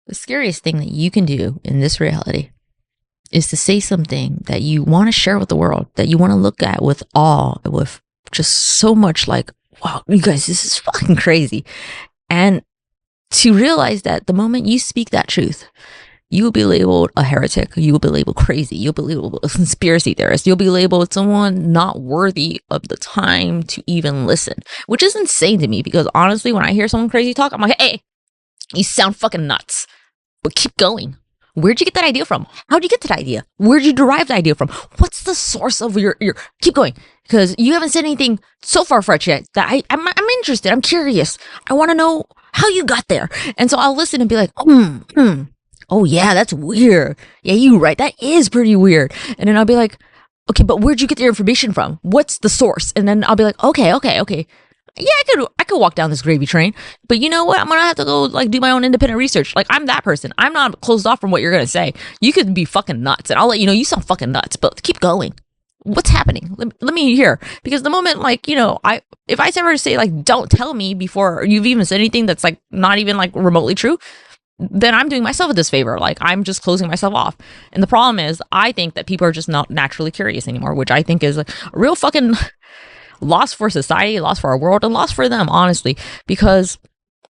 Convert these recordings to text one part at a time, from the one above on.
The scariest thing that you can do in this reality is to say something that you want to share with the world, that you want to look at with awe, with just so much like, wow, you guys, this is fucking crazy. And to realize that the moment you speak that truth, you will be labeled a heretic. You will be labeled crazy. You'll be labeled a conspiracy theorist. You'll be labeled someone not worthy of the time to even listen, which is insane to me because honestly, when I hear someone crazy talk, I'm like, hey, you sound fucking nuts, but keep going. Where'd you get that idea from? How'd you get to that idea? Where'd you derive the idea from? What's the source of your keep going? Because you haven't said anything so far-fetched yet that I'm interested. I'm curious. I want to know how you got there. And so I'll listen and be like, oh yeah, that's weird. Yeah, you're right. That is pretty weird. And then I'll be like, okay, but where'd you get your information from? What's the source? And then I'll be like, okay. Yeah, I could walk down this gravy train, but you know what? I'm gonna have to go like do my own independent research. Like I'm that person. I'm not closed off from what you're gonna say. You could be fucking nuts, and I'll let you know you sound fucking nuts. But keep going. What's happening? Let me hear. Because the moment, like if I ever say like, don't tell me before you've even said anything that's like not even like remotely true, then I'm doing myself a disfavor. Like I'm just closing myself off. And the problem is, I think that people are just not naturally curious anymore, which I think is a real fucking loss for society, loss for our world, and loss for them, honestly. Because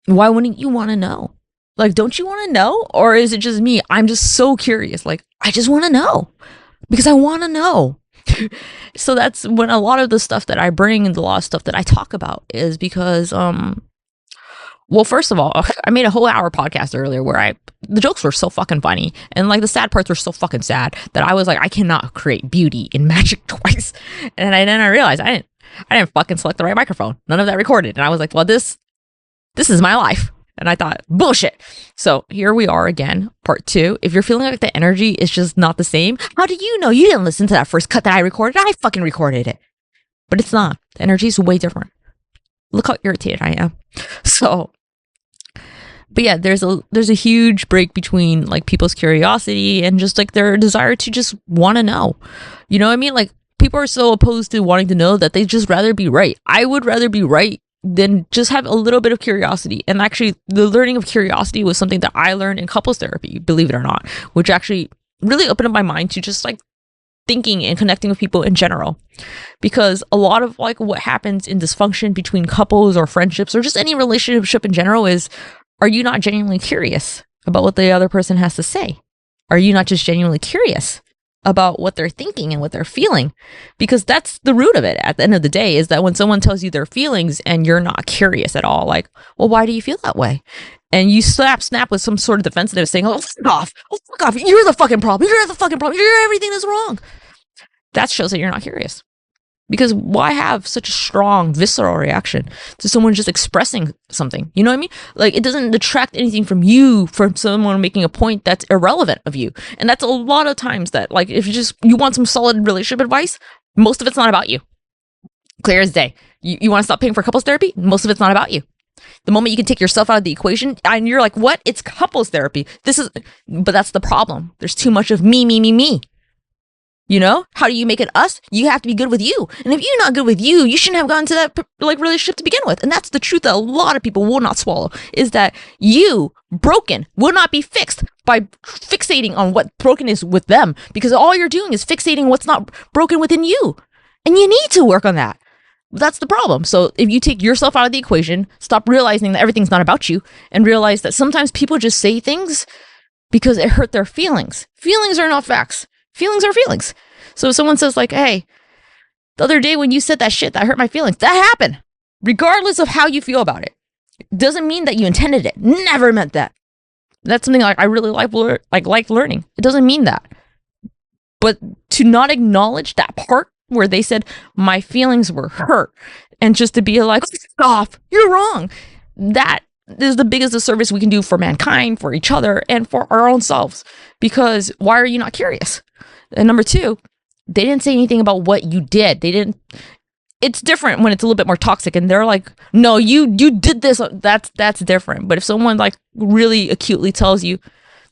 why wouldn't you want to know? Like, don't you want to know? Or is it just me? I'm just so curious. Like, I just want to know because I want to know. So that's when a lot of the stuff that I bring and a lot of stuff that I talk about is because, well, first of all, I made a whole hour podcast earlier where the jokes were so fucking funny and like the sad parts were so fucking sad that I was like, I cannot create beauty in magic twice. And then I realized I didn't fucking select the right microphone. None of that recorded. And I was like, well, this is my life. And I thought, bullshit. So here we are again, part 2. If you're feeling like the energy is just not the same, how do you know? You didn't listen to that first cut that I recorded. I fucking recorded it. But it's not. The energy is way different. Look how irritated I am. So, but yeah, there's a huge break between like people's curiosity and just like their desire to just want to know. You know what I mean? Like, people are so opposed to wanting to know that they just rather be right. I would rather be right than just have a little bit of curiosity. And actually, the learning of curiosity was something that I learned in couples therapy, believe it or not, which actually really opened up my mind to just like thinking and connecting with people in general. Because a lot of like what happens in dysfunction between couples or friendships or just any relationship in general is, are you not genuinely curious about what the other person has to say? Are you not just genuinely curious about what they're thinking and what they're feeling? Because that's the root of it at the end of the day, is that when someone tells you their feelings and you're not curious at all, like, well, why do you feel that way? And you snap with some sort of defensive saying, oh, fuck off, you're the fucking problem, you're everything that's wrong. That shows that you're not curious. Because why have such a strong visceral reaction to someone just expressing something? You know what I mean? Like, it doesn't detract anything from you, from someone making a point that's irrelevant of you. And that's a lot of times that, like, if you want some solid relationship advice, most of it's not about you. Clear as day. You want to stop paying for couples therapy? Most of it's not about you. The moment you can take yourself out of the equation and you're like, what? It's couples therapy. But that's the problem. There's too much of me. You know, how do you make it us? You have to be good with you. And if you're not good with you, you shouldn't have gotten to that like relationship to begin with. And that's the truth that a lot of people will not swallow, is that you, broken, will not be fixed by fixating on what broken is with them, because all you're doing is fixating what's not broken within you. And you need to work on that. That's the problem. So if you take yourself out of the equation, stop realizing that everything's not about you, and realize that sometimes people just say things because it hurt their feelings. Feelings are not facts. Feelings are feelings. So if someone says like, hey, the other day when you said that shit, that hurt my feelings, that happened. Regardless of how you feel about it. Doesn't mean that you intended it. Never meant that. That's something like I really like learning. It doesn't mean that. But to not acknowledge that part where they said my feelings were hurt, and just to be like, stop, you're wrong. That is the biggest disservice we can do for mankind, for each other, and for our own selves. Because why are you not curious? And number 2, they didn't say anything about what you did. It's different when it's a little bit more toxic and they're like, no, you did this. That's different. But if someone like really acutely tells you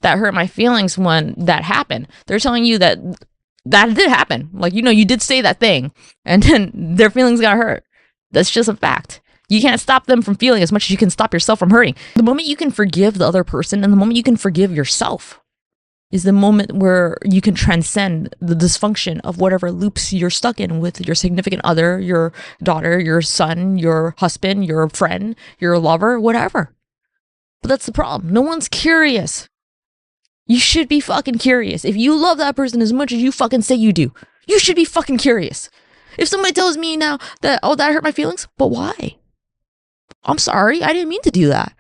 that hurt my feelings when that happened, they're telling you that did happen. Like, you did say that thing and then their feelings got hurt. That's just a fact. You can't stop them from feeling as much as you can stop yourself from hurting. The moment you can forgive the other person and the moment you can forgive yourself is the moment where you can transcend the dysfunction of whatever loops you're stuck in with your significant other, your daughter, your son, your husband, your friend, your lover, whatever. But that's the problem. No one's curious. You should be fucking curious. If you love that person as much as you fucking say you do, you should be fucking curious. If somebody tells me now that, oh, that hurt my feelings, but why? I'm sorry. I didn't mean to do that.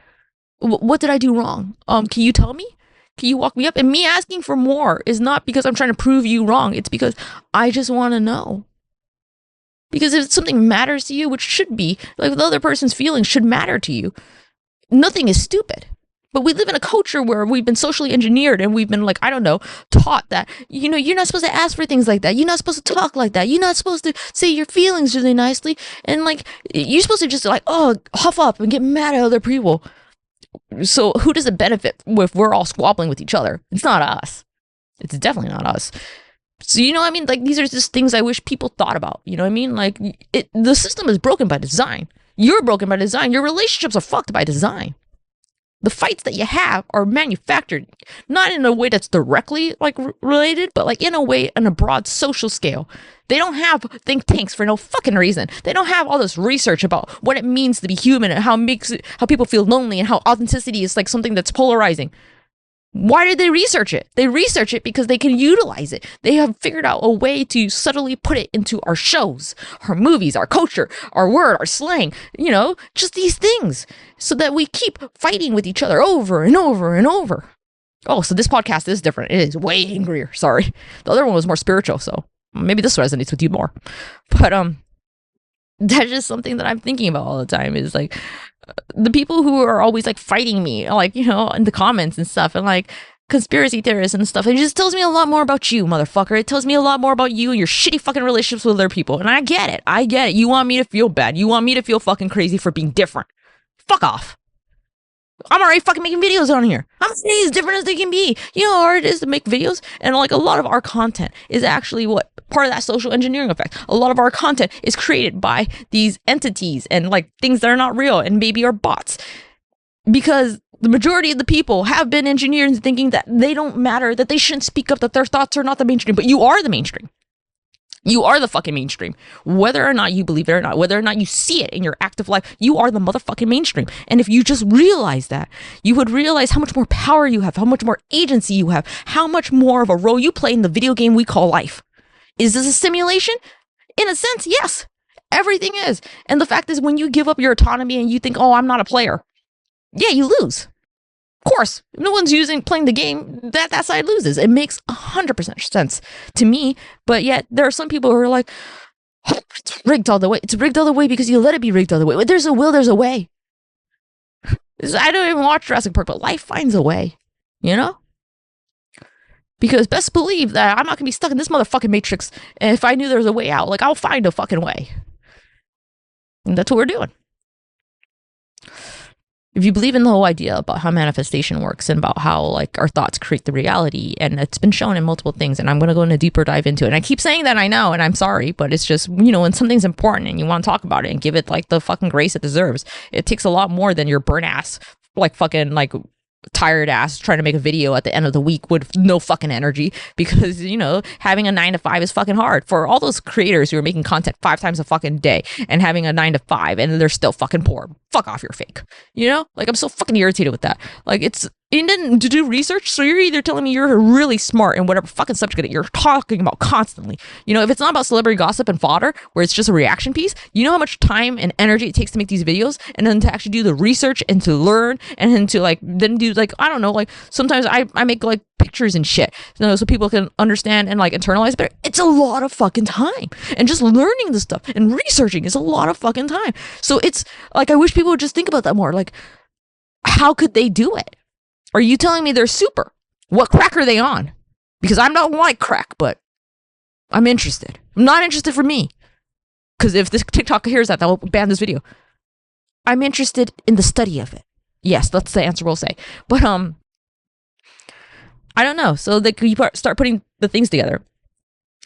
What did I do wrong? Can you tell me? Can you walk me up? And me asking for more is not because I'm trying to prove you wrong. It's because I just want to know. Because if something matters to you, which should be, like the other person's feelings should matter to you, nothing is stupid. But we live in a culture where we've been socially engineered and we've been like, I don't know, taught that, you know, you're not supposed to ask for things like that. You're not supposed to talk like that. You're not supposed to say your feelings really nicely. And like, you're supposed to just like, oh, huff up and get mad at other people. So who does it benefit if we're all squabbling with each other? It's not us. It's definitely not us. So, you know what I mean? Like, these are just things I wish people thought about. You know what I mean? Like, the system is broken by design. You're broken by design. Your relationships are fucked by design. The fights that you have are manufactured, not in a way that's directly like related, but like in a way on a broad social scale. They don't have think tanks for no fucking reason. They don't have all this research about what it means to be human and how people feel lonely and how authenticity is like something that's polarizing. Why did they research it? They research it because they can utilize it. They have figured out a way to subtly put it into our shows, our movies, our culture, our word, our slang, you know, just these things so that we keep fighting with each other over and over and over. Oh, so this podcast is different. It is way angrier. Sorry. The other one was more spiritual, so maybe this resonates with you more. But that's just something that I'm thinking about all the time is like, the people who are always like fighting me, like, you know, in the comments and stuff, and like conspiracy theorists and stuff, it just tells me a lot more about you, motherfucker. It tells me a lot more about you and your shitty fucking relationships with other people. And I get it. I get it. You want me to feel bad. You want me to feel fucking crazy for being different. Fuck off. I'm already fucking making videos on here. I'm saying as different as they can be. You know how hard it is to make videos? And like a lot of our content is actually what part of that social engineering effect. A lot of our content is created by these entities and like things that are not real and maybe are bots. Because the majority of the people have been engineered into thinking that they don't matter, that they shouldn't speak up, that their thoughts are not the mainstream. But you are the mainstream. You are the fucking mainstream. Whether or not you believe it or not, whether or not you see it in your active life, you are the motherfucking mainstream. And if you just realize that, you would realize how much more power you have, how much more agency you have, how much more of a role you play in the video game we call life. Is this a simulation? In a sense, yes. Everything is. And the fact is, when you give up your autonomy and you think, oh, I'm not a player, yeah, you lose. Of course, if no one's playing the game, that side loses. It makes 100% sense to me, but yet there are some people who are like, oh, it's rigged all the way. It's rigged all the way because you let it be rigged all the way. There's a will, there's a way. I don't even watch Jurassic Park, but life finds a way, you know? Because best believe that I'm not gonna be stuck in this motherfucking matrix, and if I knew there was a way out, like, I'll find a fucking way. And that's what we're doing. If you believe in the whole idea about how manifestation works and about how like our thoughts create the reality, and it's been shown in multiple things, and I'm going to go in a deeper dive into it. And I keep saying that, I know, and I'm sorry, but it's just, you know, when something's important and you want to talk about it and give it like the fucking grace it deserves, it takes a lot more than your burnt ass, like fucking like tired ass trying to make a video at the end of the week with no fucking energy, because, you know, having a 9 to 5 is fucking hard for all those creators who are making content 5 times a fucking day and having a 9 to 5 and they're still fucking poor. Fuck off, you're fake. You know, like, I'm so fucking irritated with that. Like, it's to do research, so you're either telling me you're really smart in whatever fucking subject that you're talking about constantly. You know, if it's not about celebrity gossip and fodder, where it's just a reaction piece, you know how much time and energy it takes to make these videos, and then to actually do the research and to learn, and then to like then do like, I don't know, like sometimes I make like pictures and shit, you know, so people can understand and like internalize better. It's a lot of fucking time, and just learning the stuff and researching is a lot of fucking time. So it's like, I wish people would just think about that more. Like, how could they do it? Are you telling me they're super? What crack are they on? Because I'm not like crack, but I'm interested. I'm not interested for me. Because if this TikTok hears that, they'll ban this video. I'm interested in the study of it. Yes, that's the answer we'll say. But I don't know. So you start putting the things together.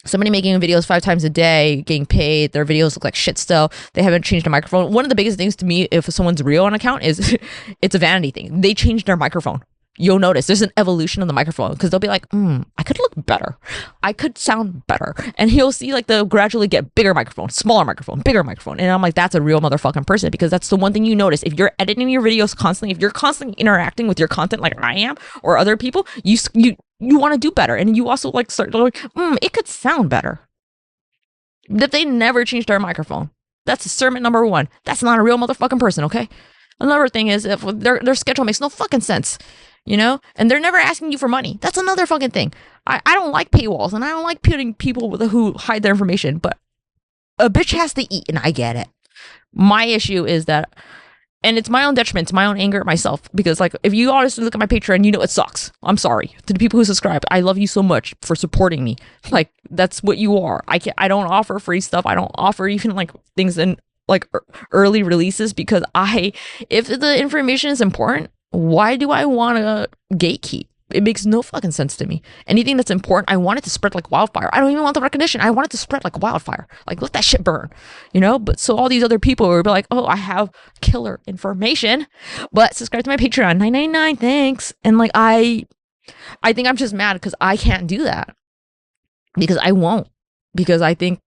somebody making videos 5 times a day, getting paid. Their videos look like shit still. They haven't changed the microphone. One of the biggest things to me, if someone's real on account, is it's a vanity thing. They changed their microphone. You'll notice there's an evolution of the microphone because they'll be like, I could look better. I could sound better. And he'll see like they'll gradually get bigger microphone, smaller microphone, bigger microphone. And I'm like, that's a real motherfucking person, because that's the one thing you notice. If you're editing your videos constantly, if you're constantly interacting with your content like I am or other people, you want to do better. And you also like start going, it could sound better. If they never changed their microphone, that's sermon number 1. That's not a real motherfucking person, okay? Another thing is if their schedule makes no fucking sense. You know, and they're never asking you for money. That's another fucking thing. I don't like paywalls, and I don't like putting people who hide their information, but a bitch has to eat, and I get it. My issue is that, and it's my own detriment, it's my own anger at myself, because like, if you honestly look at my Patreon, you know it sucks. I'm sorry to the people who subscribe. I love you so much for supporting me. Like, that's what you are. I don't offer free stuff. I don't offer even like things in like early releases, because if the information is important, why do I want to gatekeep? It makes no fucking sense to me. Anything that's important, I want it to spread like wildfire. I don't even want the recognition. I want it to spread like wildfire. Like, let that shit burn, you know? But so all these other people will be like, oh, I have killer information, but subscribe to my Patreon, $9.99, thanks. And like, I think I'm just mad because I can't do that. Because I won't. Because I think,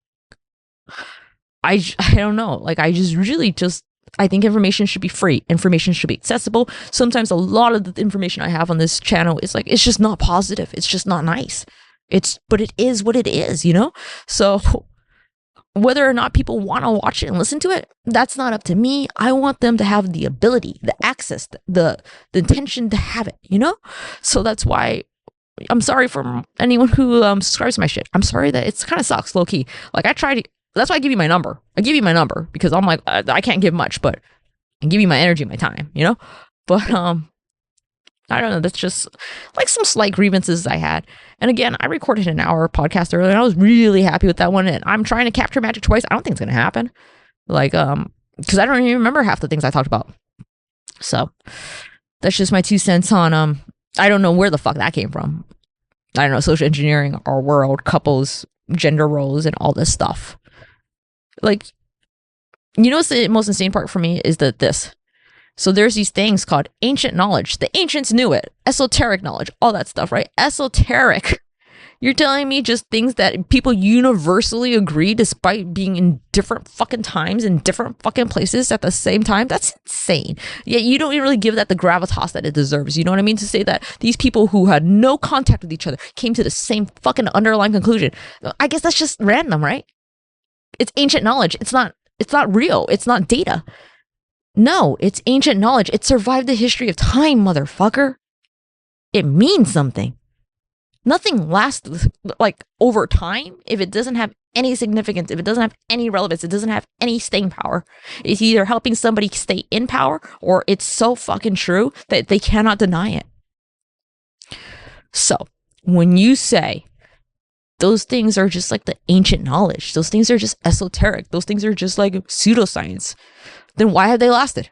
I don't know. Like, I think information should be free. Information should be accessible. Sometimes a lot of the information I have on this channel is like, it's just not positive. It's just not nice. But it is what it is, you know? So whether or not people want to watch it and listen to it, that's not up to me. I want them to have the ability, the access, the intention to have it, you know? So that's why I'm sorry for anyone who subscribes to my shit. I'm sorry that it's kind of sucks, low key. Like, that's why I give you my number. I give you my number because I'm like, I can't give much, but I give you my energy, my time, you know? But I don't know. That's just like some slight grievances I had. And again, I recorded an hour podcast earlier and I was really happy with that one. And I'm trying to capture magic twice. I don't think it's going to happen. Like, because I don't even remember half the things I talked about. So that's just my 2 cents on, I don't know where the fuck that came from. I don't know, social engineering, our world, couples, gender roles, and all this stuff. Like, you know what's the most insane part for me is this. So there's these things called ancient knowledge. The ancients knew it. Esoteric knowledge, all that stuff, right? Esoteric. You're telling me just things that people universally agree despite being in different fucking times in different fucking places at the same time? That's insane. Yet you don't really give that the gravitas that it deserves. You know what I mean? To say that these people who had no contact with each other came to the same fucking underlying conclusion. I guess that's just random, right? It's ancient knowledge. It's not real. It's not data. No, it's ancient knowledge. It survived the history of time, motherfucker. It means something. Nothing lasts like over time if it doesn't have any significance, if it doesn't have any relevance, it doesn't have any staying power. It's either helping somebody stay in power or it's so fucking true that they cannot deny it. So when you say those things are just like the ancient knowledge, those things are just esoteric, those things are just like pseudoscience, then why have they lasted?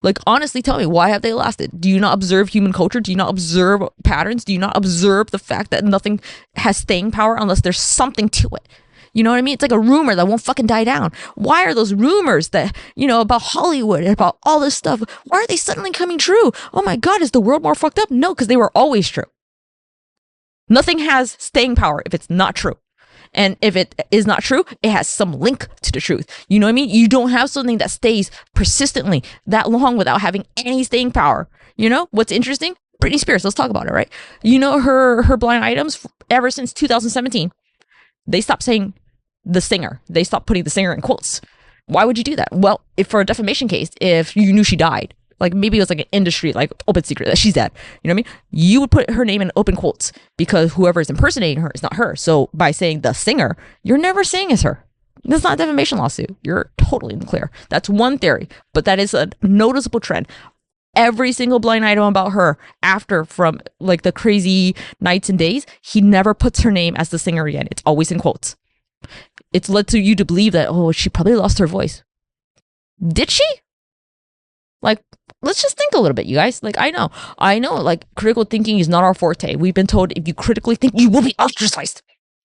Like, honestly, tell me, why have they lasted? Do you not observe human culture? Do you not observe patterns? Do you not observe the fact that nothing has staying power unless there's something to it? You know what I mean? It's like a rumor that won't fucking die down. Why are those rumors that, you know, about Hollywood and about all this stuff, why are they suddenly coming true? Oh my God, is the world more fucked up? No, because they were always true. Nothing has staying power if it's not true. And if it is not true, it has some link to the truth. You know what I mean? You don't have something that stays persistently that long without having any staying power. You know what's interesting? Britney Spears. Let's talk about it, right? You know her blind items ever since 2017. They stopped saying the singer. They stopped putting the singer in quotes. Why would you do that? Well, if for a defamation case, if you knew she died, like maybe it was like an industry, like open secret that she's dead. You know what I mean? You would put her name in open quotes because whoever is impersonating her is not her. So by saying the singer, you're never saying it's her. That's not a defamation lawsuit. You're totally in the clear. That's one theory, but that is a noticeable trend. Every single blind item about her after from like the crazy nights and days, he never puts her name as the singer again. It's always in quotes. It's led to you to believe that, oh, she probably lost her voice. Did she? Like, let's just think a little bit, you guys. Like, I know, like critical thinking is not our forte. We've been told if you critically think, you will be ostracized.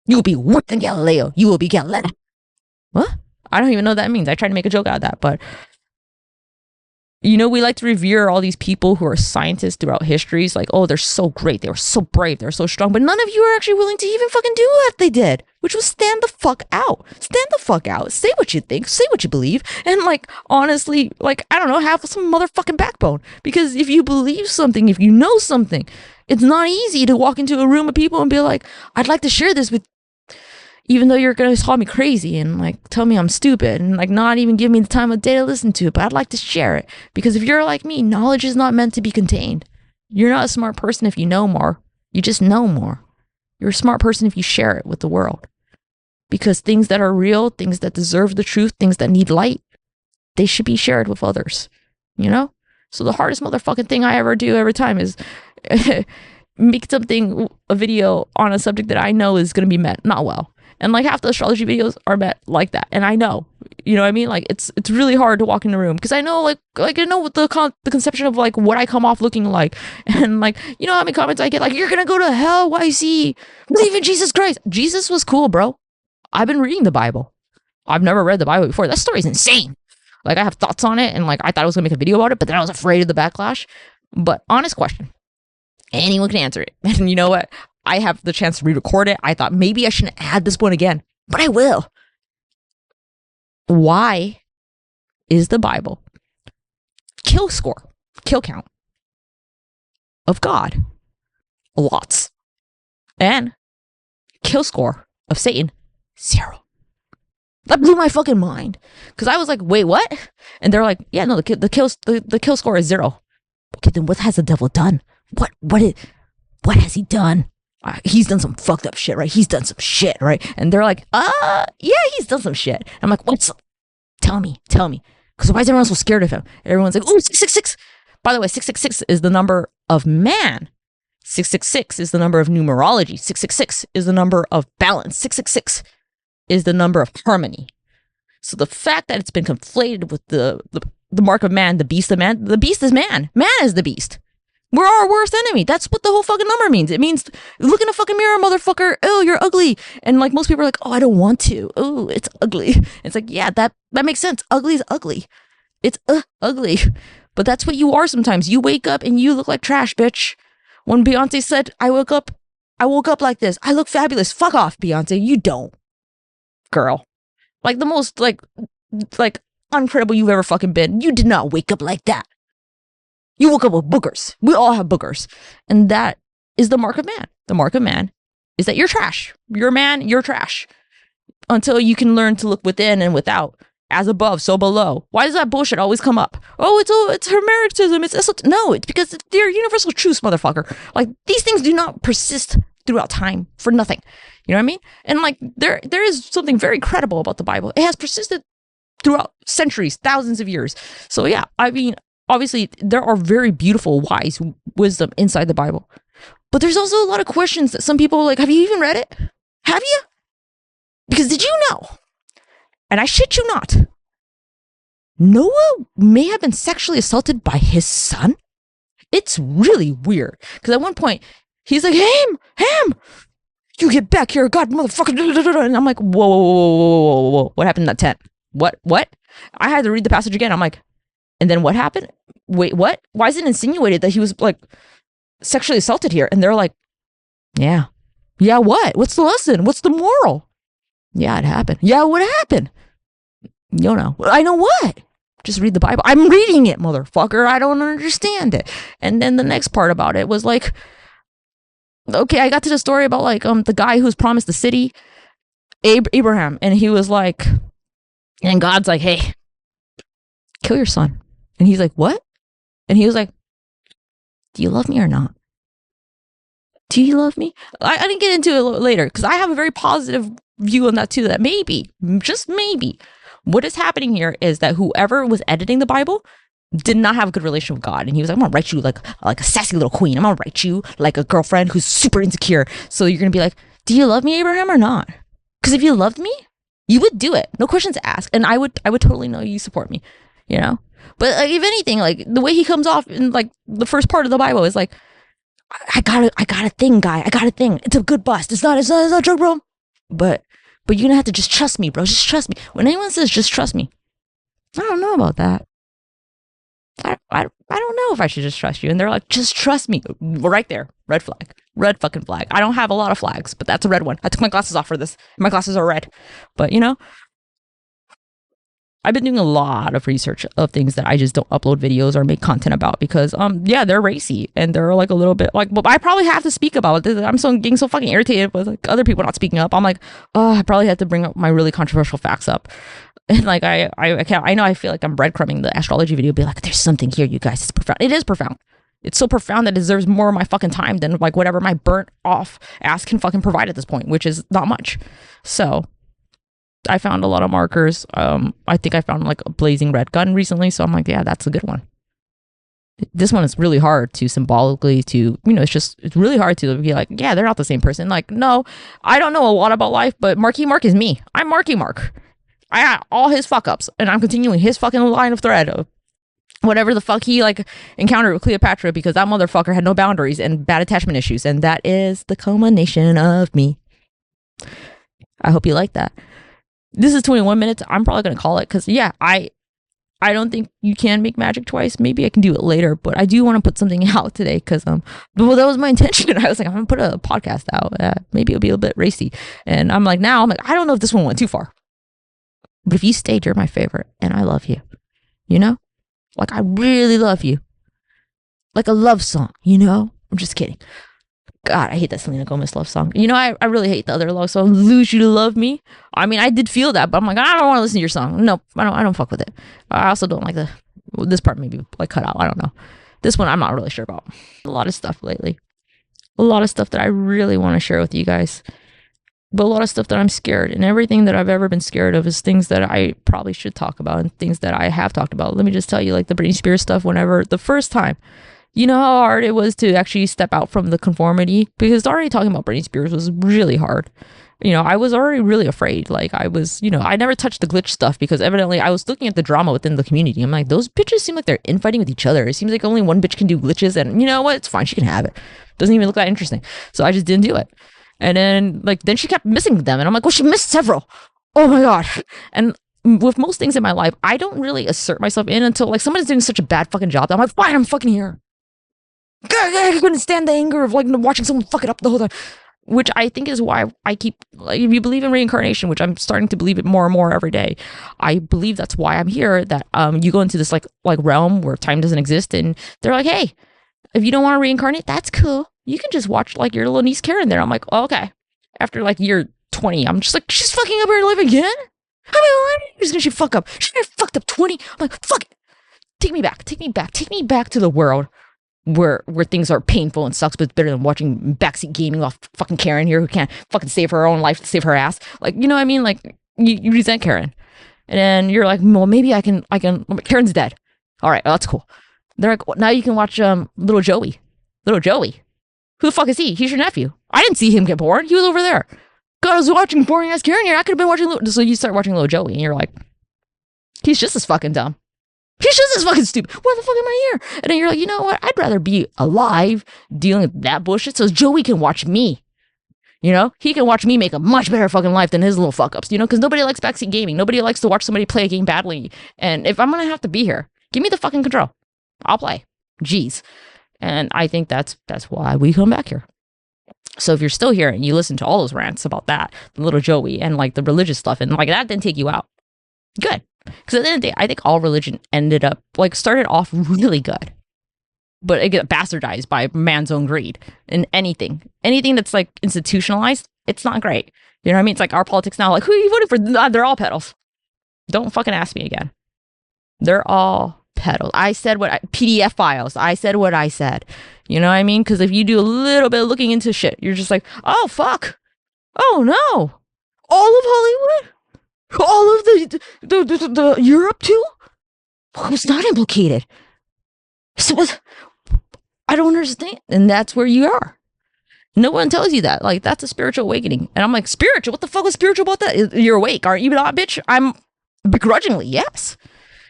You will be worse than Galileo. You will be Galileo. What? I don't even know what that means. I tried to make a joke out of that, but we like to revere all these people who are scientists throughout histories. Like, oh, they're so great. They were so brave. They're so strong. But none of you are actually willing to even fucking do what they did, which was stand the fuck out. Stand the fuck out. Say what you think. Say what you believe. And like, honestly, like, I don't know, have some motherfucking backbone. Because if you believe something, if you know something, it's not easy to walk into a room of people and be like, I'd like to share this with, even though you're going to call me crazy and like tell me I'm stupid and like not even give me the time of day to listen to it, but I'd like to share it. Because if you're like me, knowledge is not meant to be contained. You're not a smart person if you know more. You just know more. You're a smart person if you share it with the world. Because things that are real, things that deserve the truth, things that need light, they should be shared with others. So the hardest motherfucking thing I ever do every time is make a video on a subject that I know is going to be met not well. And like half the astrology videos are met like that. And I know, you know what I mean? Like it's really hard to walk in the room because I know like I know what the conception of like what I come off looking like. And like, you know how many comments I get like, you're going to go to hell, YC, believe in Jesus Christ. Jesus was cool, bro. I've been reading the Bible. I've never read the Bible before. That story's insane. Like I have thoughts on it and like I thought I was gonna make a video about it, but then I was afraid of the backlash. But honest question. Anyone can answer it. And you know what? I have the chance to re-record it. I thought maybe I shouldn't add this one again, but I will. Why is the Bible kill count of God lots and kill score of Satan 0? That blew my fucking mind because I was like, wait, what? And they're like, yeah, no, the kill score is 0. Okay, then what has the devil done? What has he done? He's done some fucked up shit, right? He's done some shit, right? And they're like, yeah, he's done some shit. I'm like, tell me. Because why is everyone so scared of him? Everyone's like, oh, 666. By the way, 666 is the number of man. 666 is the number of numerology. 666 is the number of balance. 666 is the number of harmony. So the fact that it's been conflated with the mark of man, the beast of man, the beast is man. Man is the beast. We're our worst enemy. That's what the whole fucking number means. It means, look in a fucking mirror, motherfucker. Oh, you're ugly. And like most people are like, oh, I don't want to. Oh, it's ugly. It's like, yeah, that makes sense. Ugly is ugly. It's ugly. But that's what you are sometimes. You wake up and you look like trash, bitch. When Beyonce said, I woke up like this. I look fabulous. Fuck off, Beyonce. You don't. Girl. Like the most like uncredible you've ever fucking been. You did not wake up like that. You woke up with boogers. We all have boogers. And that is the mark of man. The mark of man is that you're trash. You're a man, you're trash. Until you can learn to look within and without. As above, so below. Why does that bullshit always come up? Oh, it's hermeticism. No, it's because they're universal truths, motherfucker. Like, these things do not persist throughout time for nothing. You know what I mean? And like, there is something very credible about the Bible. It has persisted throughout centuries, thousands of years. So yeah, I mean, obviously, there are very beautiful, wise wisdom inside the Bible. But there's also a lot of questions that some people are like, have you even read it? Have you? Because did you know? And I shit you not. Noah may have been sexually assaulted by his son? It's really weird. Because at one point, he's like, Ham, you get back here, God, motherfucker. And I'm like, whoa. What happened in that tent? What? I had to read the passage again. I'm like, and then what happened? Wait, what? Why is it insinuated that he was like sexually assaulted here? And they're like, yeah, what? What's the lesson? What's the moral? Yeah, it happened. Yeah, what happened? You don't know. I know what? Just read the Bible. I'm reading it, motherfucker. I don't understand it. And then the next part about it was like, okay, I got to the story about like the guy who's promised the city, Abraham, and he was like, and God's like, hey, kill your son. And he's like, what? And he was like, do you love me or not? Do you love me? I didn't get into it later because I have a very positive view on that too, that maybe, just maybe, what is happening here is that whoever was editing the Bible did not have a good relation with God. And he was like, I'm gonna write you like a sassy little queen. I'm gonna write you like a girlfriend who's super insecure. So you're gonna be like, do you love me, Abraham, or not? Because if you loved me, you would do it. No questions asked. And I would totally know you support me, you know? But like, if anything, like the way he comes off in like the first part of the Bible is like, I got a thing, guy. I got a thing. It's a good bust. It's not a joke, bro. But you're gonna have to just trust me, bro. Just trust me. When anyone says just trust me, I don't know about that. I don't know if I should just trust you. And they're like, just trust me. Right there. Red flag. Red fucking flag. I don't have a lot of flags, but that's a red one. I took my glasses off for this. My glasses are red. But you know, I've been doing a lot of research of things that I just don't upload videos or make content about because yeah, they're racy and they're like a little bit like, but I probably have to speak about it. I'm getting so fucking irritated with like other people not speaking up. I'm like, oh, I probably have to bring up my really controversial facts up. And like I can't, I know I feel like I'm breadcrumbing the astrology video, be like, there's something here, you guys. It's profound. It is profound. It's so profound that it deserves more of my fucking time than like whatever my burnt off ass can fucking provide at this point, which is not much. So I found a lot of markers. I think I found like a blazing red gun recently. So I'm like, yeah, that's a good one. This one is really hard to symbolically to, you know, it's really hard to be like, yeah, they're not the same person. Like, no, I don't know a lot about life, but Marky Mark is me. I'm Marky Mark. I got all his fuck ups and I'm continuing his fucking line of thread of whatever the fuck he like encountered with Cleopatra because that motherfucker had no boundaries and bad attachment issues. And that is the culmination of me. I hope you like that. This is 21 minutes. I'm probably going to call it because yeah, I don't think you can make magic twice. Maybe I can do it later, but I do want to put something out today because well, that was my intention. I was like, I'm going to put a podcast out. Maybe it'll be a bit racy. And I'm like, I don't know if this one went too far. But if you stayed, you're my favorite. And I love you. You know? Like, I really love you. Like a love song, you know? I'm just kidding. God, I hate that Selena Gomez love song. You know, I really hate the other love song, Lose You to Love Me. I mean, I did feel that, but I'm like, I don't want to listen to your song. No, I don't fuck with it. I also don't like this part maybe like cut out. I don't know. This one I'm not really sure about. A lot of stuff lately. A lot of stuff that I really want to share with you guys. But a lot of stuff that I'm scared, and everything that I've ever been scared of is things that I probably should talk about and things that I have talked about. Let me just tell you, like the Britney Spears stuff, whenever the first time, you know how hard it was to actually step out from the conformity? Because already talking about Britney Spears was really hard. You know, I was already really afraid. Like I was, you know, I never touched the glitch stuff because evidently I was looking at the drama within the community. I'm like, those bitches seem like they're infighting with each other. It seems like only one bitch can do glitches and you know what? It's fine. She can have it. Doesn't even look that interesting. So I just didn't do it. And then she kept missing them. And I'm like, well, she missed several. Oh my God. And with most things in my life, I don't really assert myself in until like somebody's doing such a bad fucking job that I'm like, fine, I'm fucking here. I couldn't stand the anger of like watching someone fuck it up the whole time. Which I think is why I keep, like, if you believe in reincarnation, which I'm starting to believe it more and more every day, I believe that's why I'm here, that you go into this like realm where time doesn't exist. And they're like, hey, if you don't want to reincarnate, that's cool. You can just watch like your little niece Karen there. I'm like, oh, okay. After like year 20, I'm just like, she's fucking up her life again? How many years did she fuck up? She fucked up 20. I'm like, fuck it. Take me back to the world where things are painful and sucks, but it's better than watching backseat gaming off fucking Karen here who can't fucking save her own life to save her ass. Like, you know what I mean? Like, you resent Karen. And then you're like, well, maybe I can, Karen's dead. All right, well, that's cool. They're like, well, now you can watch little Joey. Little Joey. Who the fuck is he? He's your nephew. I didn't see him get born. He was over there. God, I was watching boring ass Karen here. I could have been watching so you start watching little Joey and you're like, he's just as fucking dumb. He's just as fucking stupid. Why the fuck am I here? And then you're like, you know what? I'd rather be alive dealing with that bullshit so Joey can watch me. You know? He can watch me make a much better fucking life than his little fuck ups. You know? Because nobody likes backseat gaming. Nobody likes to watch somebody play a game badly. And if I'm going to have to be here, give me the fucking control. I'll play. Jeez. And I think that's why we come back here. So if you're still here and you listen to all those rants about that, the little Joey and like the religious stuff and like that didn't take you out. Good. Because at the end of the day, I think all religion ended up like started off really good. But it got bastardized by man's own greed and anything that's like institutionalized, it's not great. You know what I mean? It's like our politics now, like who are you voting for? They're all pedals. Don't fucking ask me again. They're all pedals. I said PDF files. I said what I said. You know what I mean? Because if you do a little bit of looking into shit, you're just like, oh, fuck. Oh, no. All of Hollywood? All of the Europe too? Who's not implicated? So I don't understand. And that's where you are. No one tells you that. Like, that's a spiritual awakening. And I'm like, spiritual? What the fuck was spiritual about that? You're awake, aren't you, not, bitch? I'm begrudgingly, yes.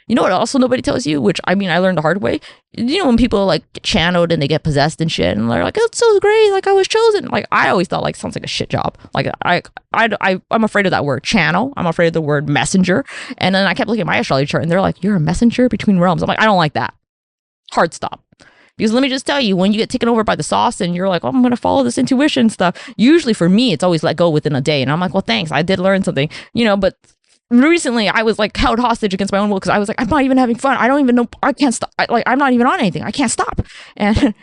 You know what also nobody tells you, which I mean, I learned the hard way. You know, when people like get channeled and they get possessed and shit, and they're like, "It's so great, like I was chosen." Like I always thought like sounds like a shit job. Like I'm afraid of that word channel. I'm afraid of the word messenger. And then I kept looking at my astrology chart, and they're like, "You're a messenger between realms." I'm like, I don't like that. Hard stop. Because let me just tell you, when you get taken over by the sauce and you're like, oh, I'm going to follow this intuition stuff. Usually for me, it's always let go within a day. And I'm like, well, thanks. I did learn something, you know, but recently I was like held hostage against my own will because I was like, I'm not even having fun. I don't even know. I can't stop. I'm not even on anything. I can't stop. And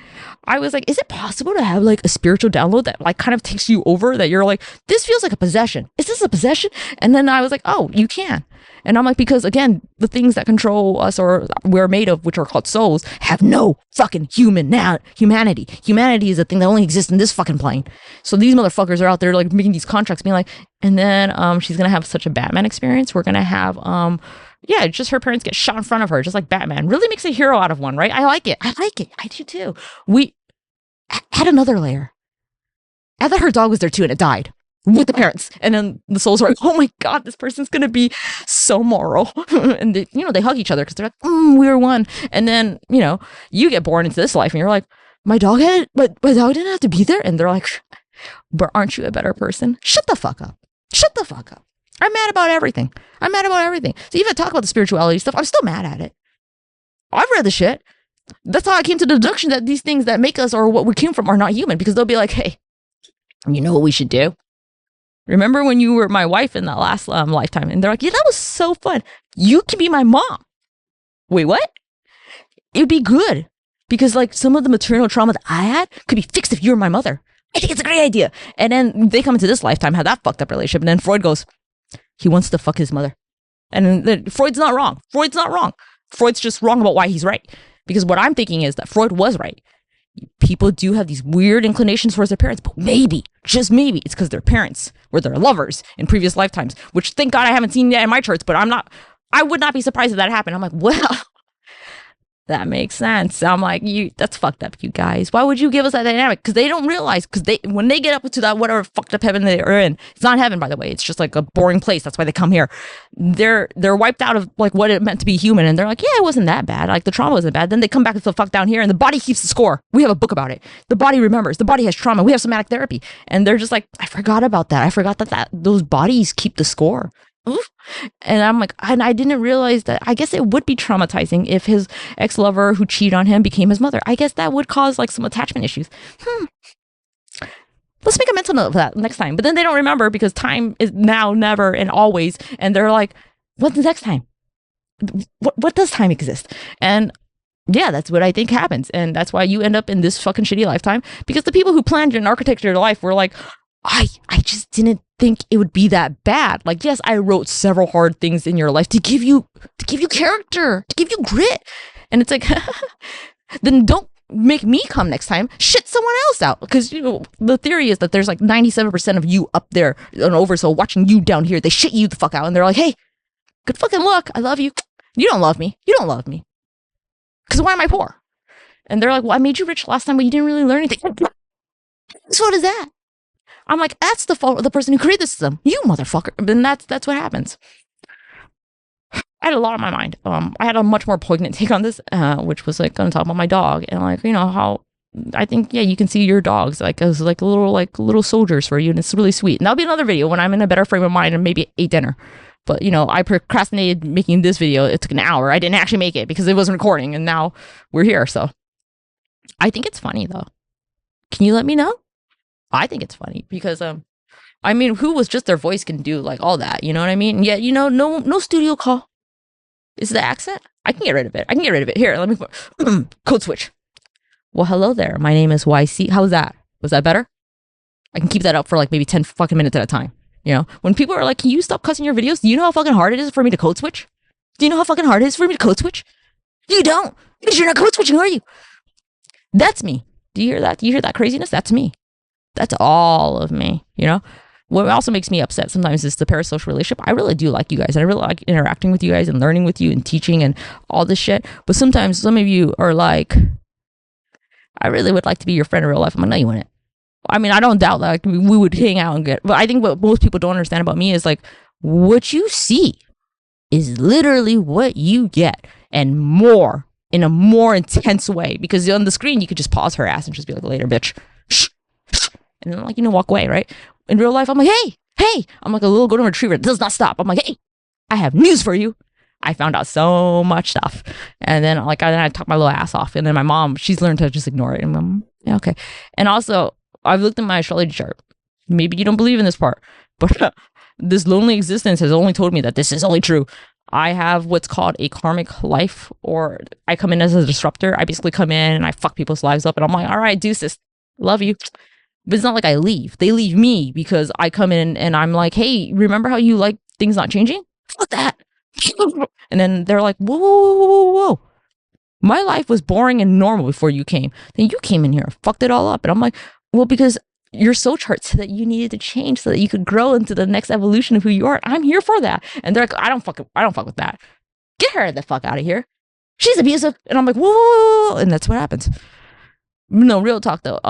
I was like, is it possible to have like a spiritual download that like kind of takes you over, that you're like, this feels like a possession. Is this a possession? And then I was like, oh, you can. And I'm like, because again, the things that control us or we're made of, which are called souls, have no fucking humanity. Humanity is a thing that only exists in this fucking plane. So these motherfuckers are out there like making these contracts, being like, and then she's gonna have such a Batman experience. We're gonna have yeah, just her parents get shot in front of her, just like Batman. Really makes a hero out of one, right? I like it. I do too. We add another layer. Add that her dog was there too and it died with the parents, and then the souls are like, oh my god, this person's gonna be so moral. And they, you know, they hug each other because they're like, we're one. And then, you know, you get born into this life and you're like, my dog didn't have to be there. And they're like, but aren't you a better person? Shut the fuck up. Shut the fuck up. I'm mad about everything. So even talk about the spirituality stuff, I'm still mad at it. I've read the shit. That's how I came to the deduction that these things that make us or what we came from are not human, because they'll be like, hey, you know what we should do? Remember when you were my wife in that last lifetime? And they're like, yeah, that was so fun. You can be my mom. Wait, what? It'd be good. Because like some of the maternal trauma that I had could be fixed if you were my mother. I think it's a great idea. And then they come into this lifetime, have that fucked up relationship. And then Freud goes, he wants to fuck his mother. And then Freud's not wrong. Freud's just wrong about why he's right. Because what I'm thinking is that Freud was right. People do have these weird inclinations towards their parents, but maybe, just maybe, it's because their parents were their lovers in previous lifetimes, which thank God I haven't seen yet in my charts, but I would not be surprised if that happened. I'm like, well, that makes sense. I'm like, that's fucked up, you guys. Why would you give us that dynamic? Because they don't realize, when they get up to that whatever fucked up heaven they are in, it's not heaven, by the way. It's just like a boring place. That's why they come here. They're wiped out of like what it meant to be human, and they're like, yeah, it wasn't that bad. Like the trauma wasn't bad. Then they come back to the fuck down here, and the body keeps the score. We have a book about it. The body remembers. The body has trauma. We have somatic therapy, and they're just like, I forgot about that. I forgot that those bodies keep the score. Oof. And I'm like, and I didn't realize that. I guess it would be traumatizing if his ex-lover who cheated on him became his mother. I guess that would cause like some attachment issues. Let's make a mental note of that next time. But then they don't remember because time is now, never, and always. And they're like, what's the next time? What does time exist? And yeah, that's what I think happens. And that's why you end up in this fucking shitty lifetime, because the people who planned and architected your life were like, I just didn't think it would be that bad. Like, yes, I wrote several hard things in your life to give you character, to give you grit. And it's like, then don't make me come next time. Shit someone else out. Because, you know, the theory is that there's like 97% of you up there and over. So watching you down here, they shit you the fuck out. And they're like, hey, good fucking luck. I love you. You don't love me. You don't love me. Because why am I poor? And they're like, well, I made you rich last time, but you didn't really learn anything. So what is that? I'm like, that's the fault of the person who created the system. You motherfucker. And that's what happens. I had a lot on my mind. I had a much more poignant take on this, which was like going to talk about my dog and like, you know, how I think, yeah, you can see your dogs like as like little soldiers for you, and it's really sweet. And that'll be another video when I'm in a better frame of mind and maybe ate dinner. But you know, I procrastinated making this video. It took an hour. I didn't actually make it because it wasn't recording, and now we're here. So I think it's funny though. Can you let me know? I think it's funny because I mean, who was just their voice can do like all that, you know what I mean? Yeah, you know, no studio call. Is the accent? I can get rid of it. Here, let me code switch. Well, hello there. My name is YC. How's that? Was that better? I can keep that up for like maybe 10 fucking minutes at a time. You know, when people are like, can you stop cussing your videos? Do you know how fucking hard it is for me to code switch? Do you know how fucking hard it is for me to code switch? You don't, because you're not code switching, are you? That's me. Do you hear that? Do you hear that craziness? That's me. That's all of me, you know? What also makes me upset sometimes is the parasocial relationship. I really do like you guys. I really like interacting with you guys and learning with you and teaching and all this shit. But sometimes some of you are like, I really would like to be your friend in real life. I'm like, no, you wouldn't. I mean, I don't doubt that like, we would hang out and get, but I think what most people don't understand about me is like, what you see is literally what you get, and more, in a more intense way. Because on the screen, you could just pause her ass and just be like, later, bitch. And then, like, walk away, right? In real life, I'm like, hey. I'm like a little golden retriever. It does not stop. I'm like, hey, I have news for you. I found out so much stuff. And then, like, I talk my little ass off. And then my mom, she's learned to just ignore it. And I'm, yeah, okay. And also, I've looked at my astrology chart. Maybe you don't believe in this part, but this lonely existence has only told me that this is only true. I have what's called a karmic life, or I come in as a disruptor. I basically come in and I fuck people's lives up, and I'm like, all right, deuces, love you. But it's not like I leave. They leave me because I come in and I'm like, hey, remember how you like things not changing? Fuck that. And then they're like, whoa. My life was boring and normal before you came. Then you came in here, fucked it all up. And I'm like, well, because your soul chart said that you needed to change so that you could grow into the next evolution of who you are. I'm here for that. And they're like, I don't fuck with that. Get her the fuck out of here. She's abusive. And I'm like, whoa. And that's what happens. No, real talk though.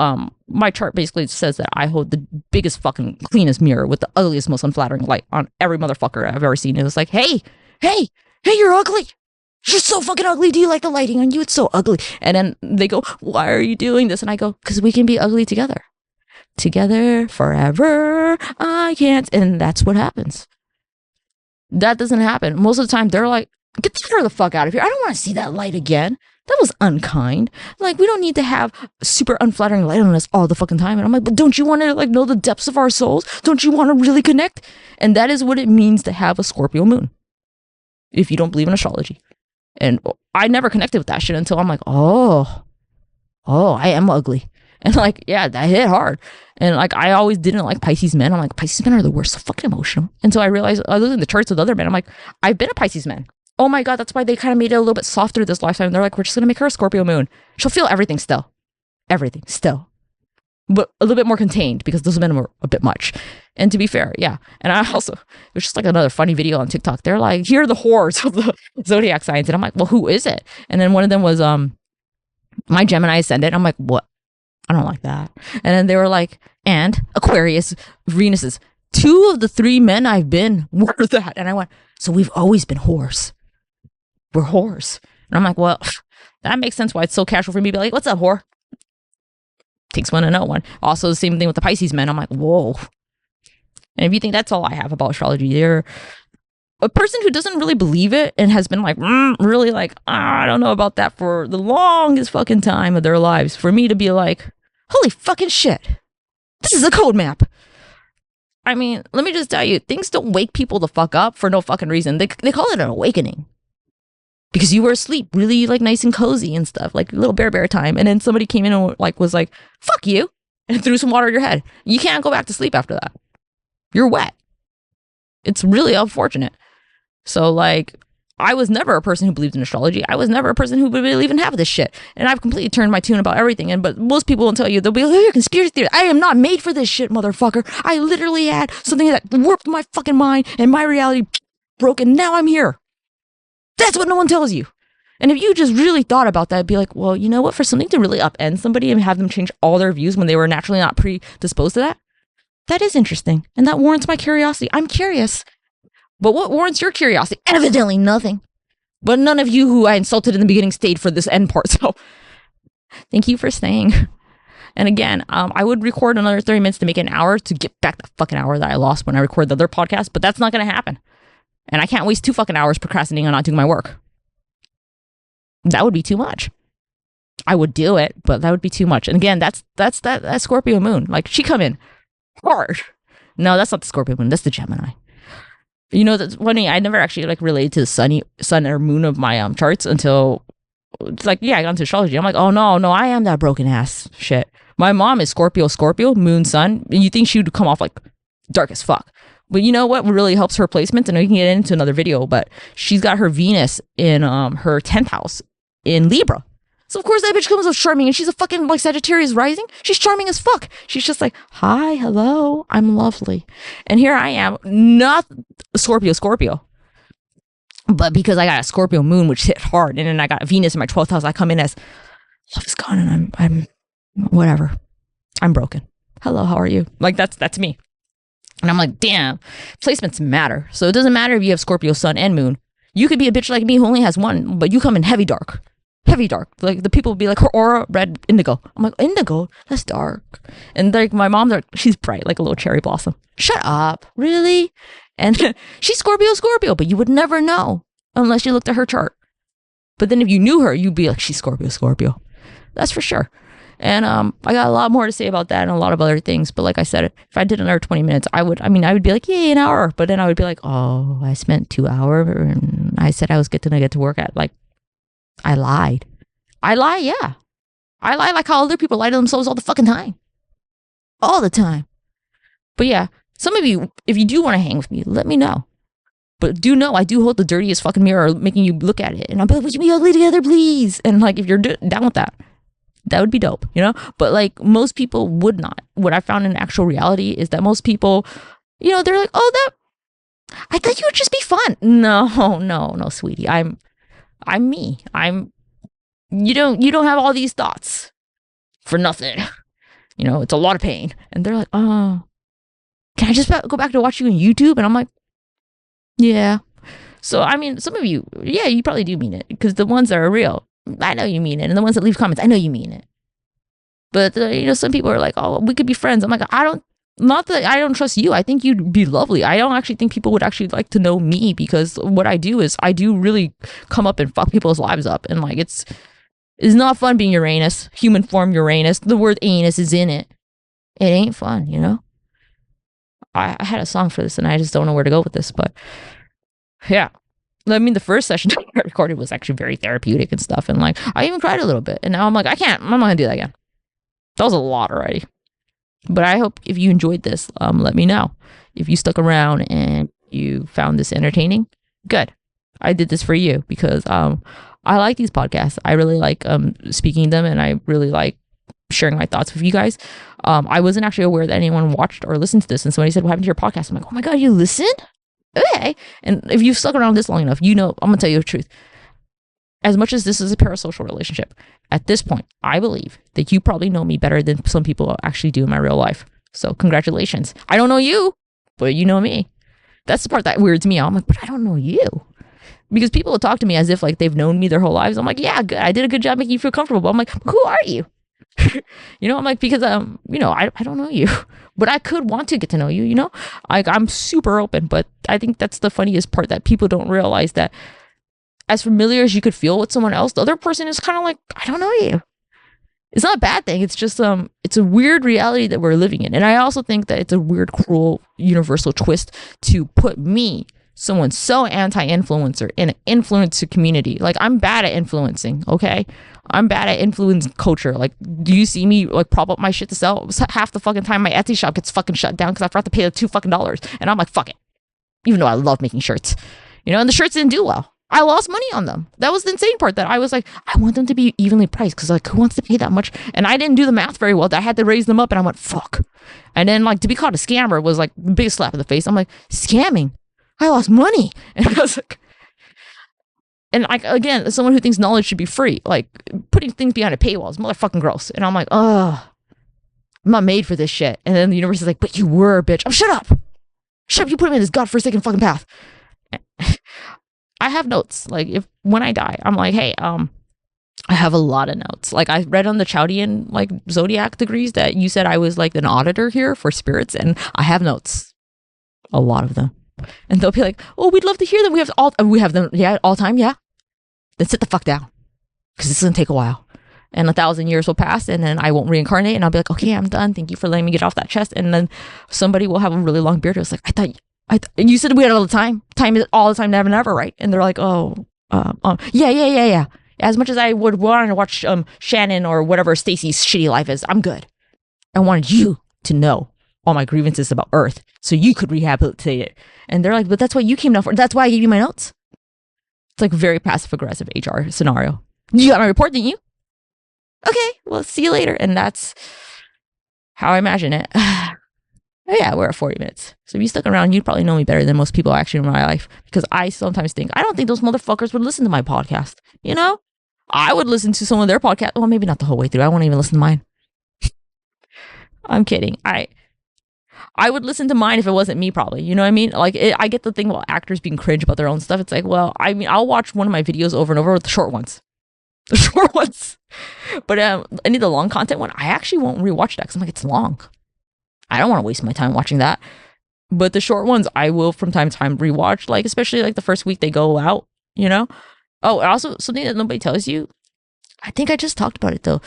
My chart basically says that I hold the biggest fucking cleanest mirror with the ugliest, most unflattering light on every motherfucker I've ever seen. It was like, hey, you're ugly. You're so fucking ugly. Do you like the lighting on you? It's so ugly. And then they go, why are you doing this? And I go, because we can be ugly together. Together forever. I can't. And that's what happens. That doesn't happen. Most of the time, they're like, get the fuck out of here. I don't want to see that light again. That was unkind. Like, we don't need to have super unflattering light on us all the fucking time. And I'm like, but don't you want to, like, know the depths of our souls? Don't you want to really connect? And that is what it means to have a Scorpio moon. If you don't believe in astrology. And I never connected with that shit until I'm like, oh, I am ugly. And like, yeah, that hit hard. And like, I always didn't like Pisces men. I'm like, Pisces men are the worst, so fucking emotional. And so I realized, I was in the charts with other men. I'm like, I've been a Pisces man. Oh my God, that's why they kind of made it a little bit softer this lifetime. They're like, we're just going to make her a Scorpio moon. She'll feel everything still. Everything still. But a little bit more contained because those men were a bit much. And to be fair, yeah. And I also, it was just like another funny video on TikTok. They're like, here are the whores of the zodiac signs. And I'm like, well, who is it? And then one of them was my Gemini ascendant. I'm like, what? I don't like that. And then they were like, and Aquarius, Venuses. 2 of the 3 men I've been were that. And I went, so we've always been whores. We're whores. And I'm like, well, that makes sense why it's so casual for me to be like, what's up, whore? Takes one to know one. Also, the same thing with the Pisces men. I'm like, whoa. And if you think that's all I have about astrology, you're a person who doesn't really believe it and has been like, really like, I don't know about that for the longest fucking time of their lives. For me to be like, holy fucking shit. This is a code map. I mean, let me just tell you, things don't wake people the fuck up for no fucking reason. They call it an awakening. Because you were asleep, really like nice and cozy and stuff, like little bear time. And then somebody came in and like was like, fuck you, and threw some water at your head. You can't go back to sleep after that. You're wet. It's really unfortunate. So like, I was never a person who believed in astrology. I was never a person who would really even have this shit. And I've completely turned my tune about everything. But most people will tell you, they'll be like, oh, you're a conspiracy theorist. I am not made for this shit, motherfucker. I literally had something that warped my fucking mind and my reality broke, and now I'm here. That's what no one tells you. And if you just really thought about that, it'd be like, well, you know what? For something to really upend somebody and have them change all their views when they were naturally not predisposed to that, that is interesting. And that warrants my curiosity. I'm curious. But what warrants your curiosity? Evidently nothing. But none of you who I insulted in the beginning stayed for this end part. So thank you for staying. And again, I would record another 30 minutes to make it an hour to get back the fucking hour that I lost when I recorded the other podcast. But that's not going to happen. And I can't waste 2 fucking hours procrastinating on not doing my work. That would be too much. I would do it, but that would be too much. And again, that's that Scorpio moon. Like, she come in hard. No, that's not the Scorpio moon. That's the Gemini. You know, that's funny. I never actually like related to the sun or moon of my charts until it's like, yeah, I got into astrology. I'm like, oh no, I am that broken ass shit. My mom is Scorpio, moon, sun. And you think she would come off like dark as fuck. But you know what really helps her placements? And we can get into another video, but she's got her Venus in her 10th house in Libra. So of course that bitch comes up charming, and she's a fucking like Sagittarius rising. She's charming as fuck. She's just like, hi, hello, I'm lovely. And here I am, not Scorpio. But because I got a Scorpio moon, which hit hard, and then I got Venus in my 12th house, I come in as love is gone, and I'm whatever. I'm broken. Hello, how are you? Like that's me. And I'm like, damn, placements matter. So it doesn't matter if you have Scorpio sun and moon. You could be a bitch like me who only has one, but you come in heavy dark. Heavy dark. Like the people would be like, her aura red indigo. I'm like, indigo? That's dark. And like my mom's like, she's bright, like a little cherry blossom. Shut up. Really? And she's Scorpio, but you would never know unless you looked at her chart. But then if you knew her, you'd be like, she's Scorpio. That's for sure. And I got a lot more to say about that and a lot of other things. But like I said, if I did another 20 minutes, I would be like, yay, an hour. But then I would be like, oh, I spent 2 hours and I said I was going to get to work at, like, I lied. Yeah. I lie like how other people lie to themselves all the fucking time. All the time. But yeah, some of you, if you do want to hang with me, let me know. But do know, I do hold the dirtiest fucking mirror making you look at it. And I'll be like, would you be ugly together, please? And like, if you're down with that, that would be dope, you know? But like, most people would not. What I found in actual reality is that most people, you know, they're like, oh, I thought you would just be fun. No, sweetie. I'm me. You don't have all these thoughts for nothing. You know, it's a lot of pain. And they're like, oh, can I just go back to watch you on YouTube? And I'm like, yeah. So, I mean, some of you, yeah, you probably do mean it, because the ones that are real, I know you mean it. And the ones that leave comments, I know you mean it. But, you know, some people are like, oh, we could be friends. I'm like, not that I don't trust you. I think you'd be lovely. I don't actually think people would actually like to know me, because what I do is I do really come up and fuck people's lives up. And like, it's not fun being Uranus, human form Uranus. The word anus is in it. It ain't fun, you know? I had a song for this and I just don't know where to go with this, but yeah. I mean, the first session I recorded was actually very therapeutic and stuff. And like, I even cried a little bit. And now I'm like, I'm not gonna do that again. That was a lot already. But I hope if you enjoyed this, let me know. If you stuck around and you found this entertaining, good. I did this for you because I like these podcasts. I really like speaking them, and I really like sharing my thoughts with you guys. I wasn't actually aware that anyone watched or listened to this, and somebody said, what happened to your podcast? I'm like, oh my God, you listen? Okay. And if you've stuck around this long enough, you know, I'm gonna tell you the truth. As much as this is a parasocial relationship, at this point, I believe that you probably know me better than some people actually do in my real life. So congratulations. I don't know you, but you know me. That's the part that weirds me out. I'm like, but I don't know you. Because people will talk to me as if like they've known me their whole lives. I'm like, yeah, good. I did a good job making you feel comfortable. But I'm like, who are you? You know, I'm like, because, you know, I don't know you, but I could want to get to know you, you know, like I'm super open, but I think that's the funniest part, that people don't realize that as familiar as you could feel with someone else, the other person is kind of like, I don't know you. It's not a bad thing. It's just, it's a weird reality that we're living in. And I also think that it's a weird, cruel, universal twist to put me, someone so anti-influencer, in an influencer community. Like, I'm bad at influencing, okay? I'm bad at influence culture. Like, do you see me like prop up my shit to sell? Half the fucking time my Etsy shop gets fucking shut down because I forgot to pay the $2 and I'm like, fuck it. Even though I love making shirts, you know, and the shirts didn't do well. I lost money on them. That was the insane part, that I was like, I want them to be evenly priced, because like, who wants to pay that much? And I didn't do the math very well. I had to raise them up, and I went, fuck. And then like, to be called a scammer was like the biggest slap in the face. I'm like, scamming? I lost money. And I was like, and like, again, as someone who thinks knowledge should be free, like putting things behind a paywall is motherfucking gross. And I'm like, oh, I'm not made for this shit. And then the universe is like, but you were, bitch. Oh, shut up. Shut up. You put me in this godforsaken fucking path. I have notes. Like, when I die, I'm like, hey, I have a lot of notes. Like, I read on the Chowdian like zodiac degrees that you said I was like an auditor here for spirits, and I have notes, a lot of them. And they'll be like, oh, we'd love to hear them. We have them, yeah, all time, yeah. Then sit the fuck down, because this is gonna take a while, and 1,000 years will pass, and then I won't reincarnate, and I'll be like, okay, I'm done. Thank you for letting me get off that chest. And then somebody will have a really long beard. It's like, and you said we had all the time. Time is all the time, never, never, right? And they're like, oh, yeah. As much as I would want to watch Shannon or whatever Stacy's shitty life is, I'm good. I wanted you to know all my grievances about Earth, so you could rehabilitate it. And they're like, but that's what you came down for. That's why I gave you my notes. It's like a very passive aggressive HR scenario. You got my report, didn't you? Okay, well, see you later. And that's how I imagine it. Oh yeah, we're at 40 minutes. So if you stuck around, you'd probably know me better than most people actually in my life, because I sometimes think, I don't think those motherfuckers would listen to my podcast. You know, I would listen to some of their podcast. Well, maybe not the whole way through. I won't even listen to mine. I'm kidding. I would listen to mine if it wasn't me, probably. You know what I mean? Like, I get the thing about actors being cringe about their own stuff. It's like, well, I mean, I'll watch one of my videos over and over with the short ones. The short ones. But any of the long content one, I actually won't rewatch that because I'm like, it's long. I don't want to waste my time watching that. But the short ones, I will from time to time rewatch, like, especially like the first week they go out, you know? Oh, also, something that nobody tells you. I think I just talked about it though.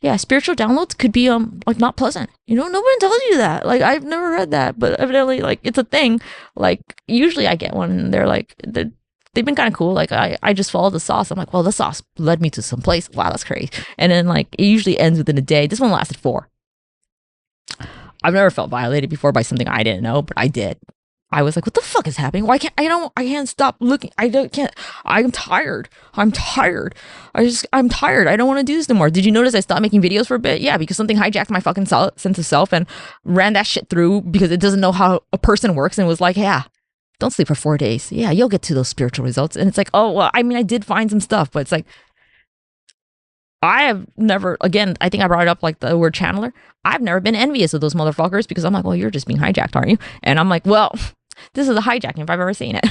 Yeah, spiritual downloads could be like not pleasant. You know, no one tells you that. Like, I've never read that, but evidently, like, it's a thing. Like, usually I get one and they're like, they've been kind of cool. Like, I just follow the sauce. I'm like, well, the sauce led me to some place. Wow, that's crazy. And then, like, it usually ends within a day. This one lasted 4. I've never felt violated before by something I didn't know, but I did. I was like, what the fuck is happening? Why can't I can't stop looking. I'm tired. I'm tired. I'm tired. I don't want to do this no more. Did you notice I stopped making videos for a bit? Yeah, because something hijacked my fucking sense of self and ran that shit through because it doesn't know how a person works and was like, yeah, don't sleep for 4 days. Yeah, you'll get to those spiritual results. And it's like, oh, well, I mean, I did find some stuff, but it's like, I have never, again, I think I brought it up like the word channeler. I've never been envious of those motherfuckers because I'm like, well, you're just being hijacked, aren't you? And I'm like, well, this is a hijacking if I've ever seen it.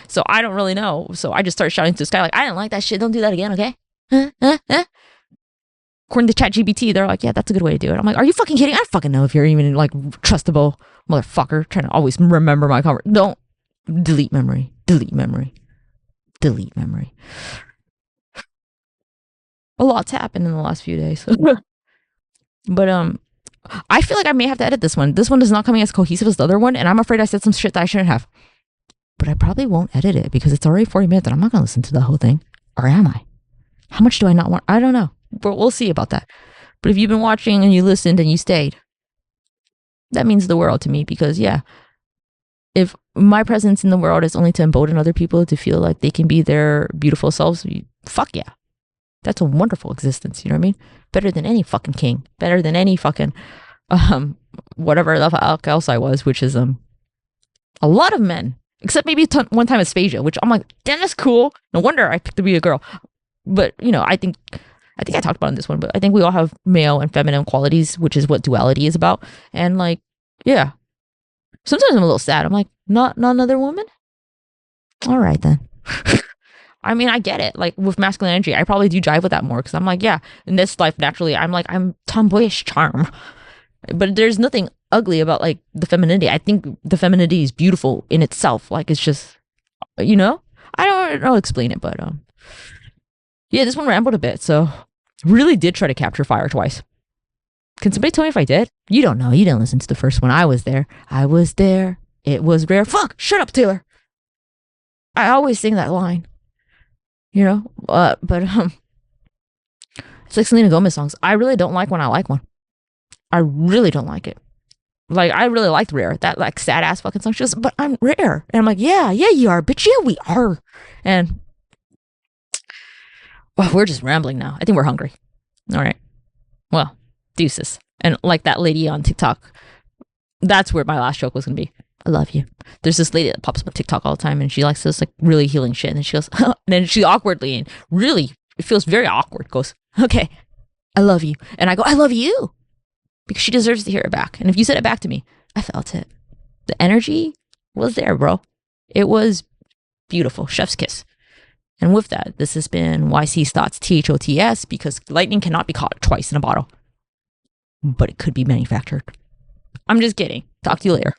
So I don't really know. So I just started shouting to the sky like, I didn't like that shit. Don't do that again, okay? According to ChatGPT, they're like, yeah, that's a good way to do it. I'm like, are you fucking kidding? I don't fucking know if you're even like trustable motherfucker trying to always remember my conversation. Don't delete memory. Delete memory. Delete memory. A lot's happened in the last few days. But I feel like I may have to edit this one. This one is not coming as cohesive as the other one, and I'm afraid I said some shit that I shouldn't have. But I probably won't edit it because it's already 40 minutes and I'm not going to listen to the whole thing. Or am I? How much do I not want? I don't know. But we'll see about that. But if you've been watching and you listened and you stayed, that means the world to me because, yeah, if my presence in the world is only to embolden other people to feel like they can be their beautiful selves, fuck yeah. That's a wonderful existence, you know what I mean? Better than any fucking king. Better than any fucking, whatever the fuck else I was, which is, a lot of men. Except maybe one time asphasia, which I'm like, damn, that's cool. No wonder I picked to be a girl. But, you know, I think I talked about it in this one, but I think we all have male and feminine qualities, which is what duality is about. And like, yeah. Sometimes I'm a little sad. I'm like, not another woman? All right, then. I mean, I get it. Like with masculine energy, I probably do jive with that more because I'm like, yeah, in this life, naturally, I'm tomboyish charm. But there's nothing ugly about like the femininity. I think the femininity is beautiful in itself. Like it's just, you know, I don't know how to explain it, but yeah, this one rambled a bit. So really did try to capture fire twice. Can somebody tell me if I did? You don't know. You didn't listen to the first one. I was there. I was there. It was rare. Fuck! Shut up, Taylor. I always sing that line. You know, but it's like Selena Gomez songs. I really don't like when I like one. I really don't like it. Like I really liked Rare, that like sad ass fucking song. She goes, but I'm Rare, and I'm like, yeah, you are, bitch, yeah, we are. And well, we're just rambling now. I think we're hungry. All right. Well, deuces. And like that lady on TikTok, that's where my last joke was gonna be. I love you. There's this lady that pops up on TikTok all the time and she likes this like really healing shit. And then she goes, and then she awkwardly and really, it feels very awkward, goes, okay, I love you. And I go, I love you. Because she deserves to hear it back. And if you said it back to me, I felt it. The energy was there, bro. It was beautiful. Chef's kiss. And with that, this has been YC's Thoughts, THOTS, because lightning cannot be caught twice in a bottle. But it could be manufactured. I'm just kidding. Talk to you later.